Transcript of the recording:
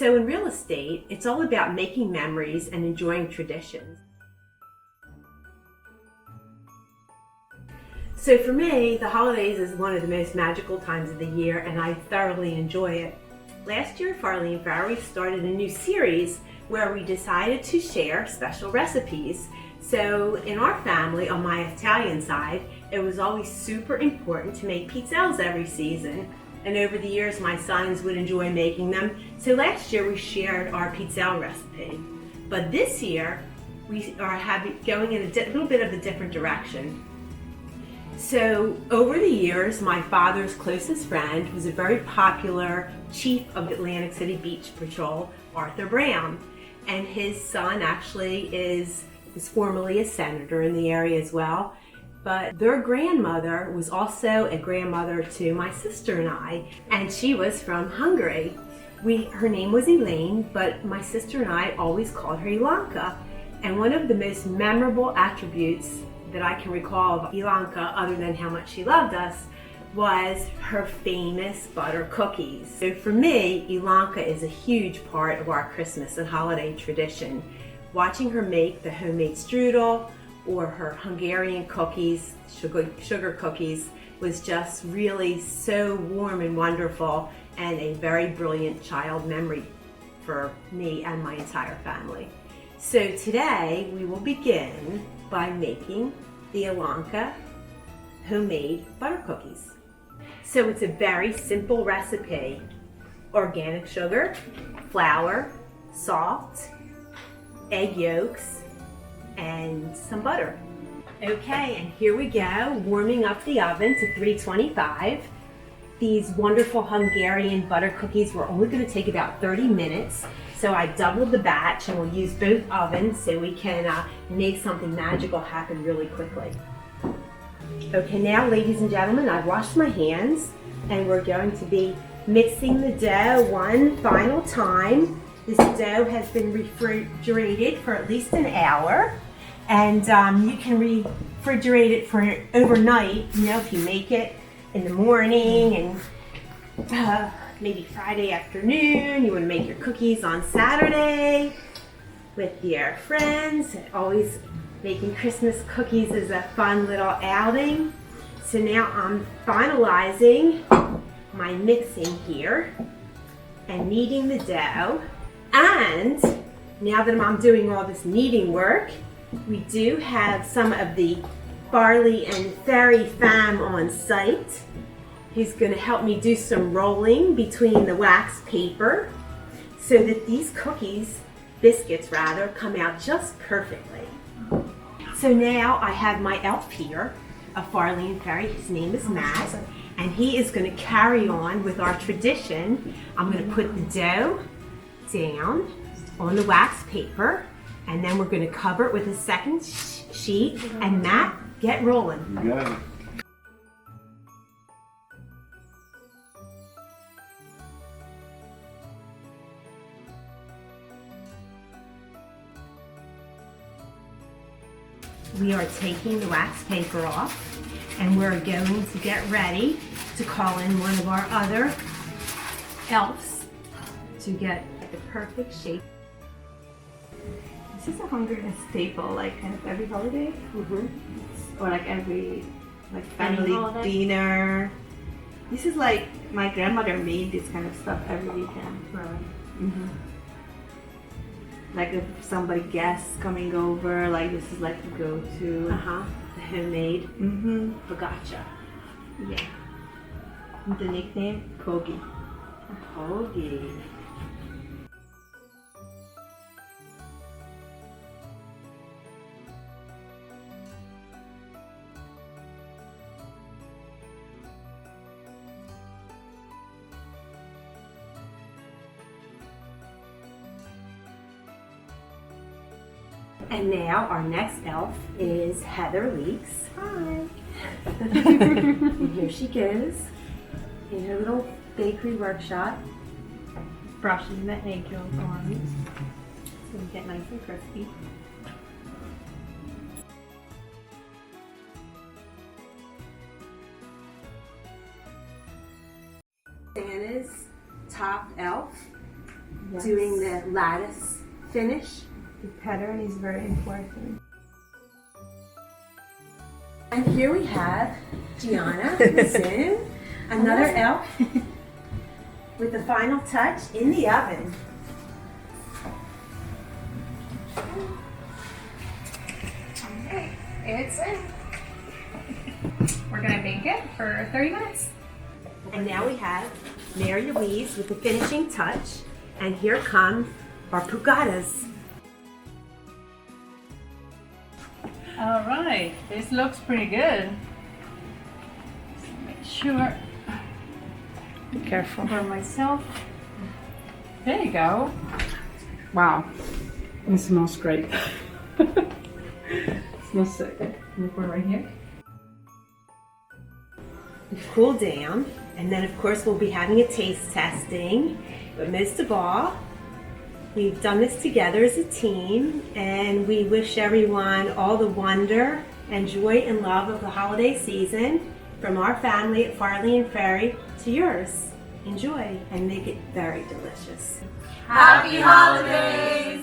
So in real estate, it's all about making memories and enjoying traditions. So for me, the holidays is one of the most magical times of the year, and I thoroughly enjoy it. Last year, Farley and Farry started a new series where we decided to share special recipes. So in our family, on my Italian side, it was always super important to make pizzelles every season. And over the years, my sons would enjoy making them. So last year, we shared our pizzelle recipe. But this year, we are going in a little bit of a different direction. So over the years, my father's closest friend was a very popular chief of Atlantic City Beach Patrol, Arthur Brown. And his son actually is formerly a senator in the area as well. But their grandmother was also a grandmother to my sister and I, and she was from Hungary. Her name was Elaine, but my sister and I always called her Ilanka. And one of the most memorable attributes that I can recall of Ilanka, other than how much she loved us, was her famous butter cookies. So for me, Ilanka is a huge part of our Christmas and holiday tradition. Watching her make the homemade strudel or her Hungarian cookies, sugar cookies, was just really so warm and wonderful, and a very brilliant child memory for me and my entire family. So today we will begin by making the Ilanka homemade butter cookies. So it's a very simple recipe: organic sugar, flour, salt, egg yolks, and some butter. Okay, and here we go, warming up the oven to 325. These wonderful Hungarian butter cookies were only going to take about 30 minutes, so I doubled the batch, and we'll use both ovens so we can make something magical happen really quickly. Okay, now ladies and gentlemen, I've washed my hands, and we're going to be mixing the dough one final time. This dough has been refrigerated for at least an hour, and you can refrigerate it for overnight. You know, if you make it in the morning and maybe Friday afternoon, you want to make your cookies on Saturday with your friends. Always making Christmas cookies is a fun little outing. So now I'm finalizing my mixing here and kneading the dough. And now that I'm doing all this kneading work, we do have some of the Farley and Farry fam on site. He's going to help me do some rolling between the wax paper so that these biscuits rather, come out just perfectly. So now I have my elf here, a Farley and Farry. His name is Matt, and he is going to carry on with our tradition. I'm going to put the dough down on the wax paper, and then we're going to cover it with a second sheet, and Matt, get rolling. You got it. We are taking the wax paper off, and we're going to get ready to call in one of our other elves to get the perfect shape. This is a Hungarian staple, like kind of every holiday, or like every family dinner. This is like my grandmother made this kind of stuff every weekend. Right. Like if somebody guests coming over, like this is like the go-to. The homemade focaccia. Yeah. The nickname Kogi. Hoagie. And now our next elf is Heather Leeks. Hi. And here she goes in her little bakery workshop, Brushing the egg yolk on. It's gonna get nice and crispy. Santa's top elf, Yes. doing the lattice finish. The pattern is very important. And here we have Gianna who's in another elf with the final touch in the oven. It's in. We're gonna bake it for 30 minutes. And now we have Mary Louise with the finishing touch. And here come our pugadas. All right, this looks pretty good. Make sure Be careful. for myself. There you go. Wow. It smells great. Smells so good. Look, we're right here. Cool down, and then of course we'll be having a taste testing. But most of all, we've done this together as a team, and we wish everyone all the wonder and joy and love of the holiday season from our family at Farley and Ferry to yours. Enjoy and make it very delicious. Happy holidays!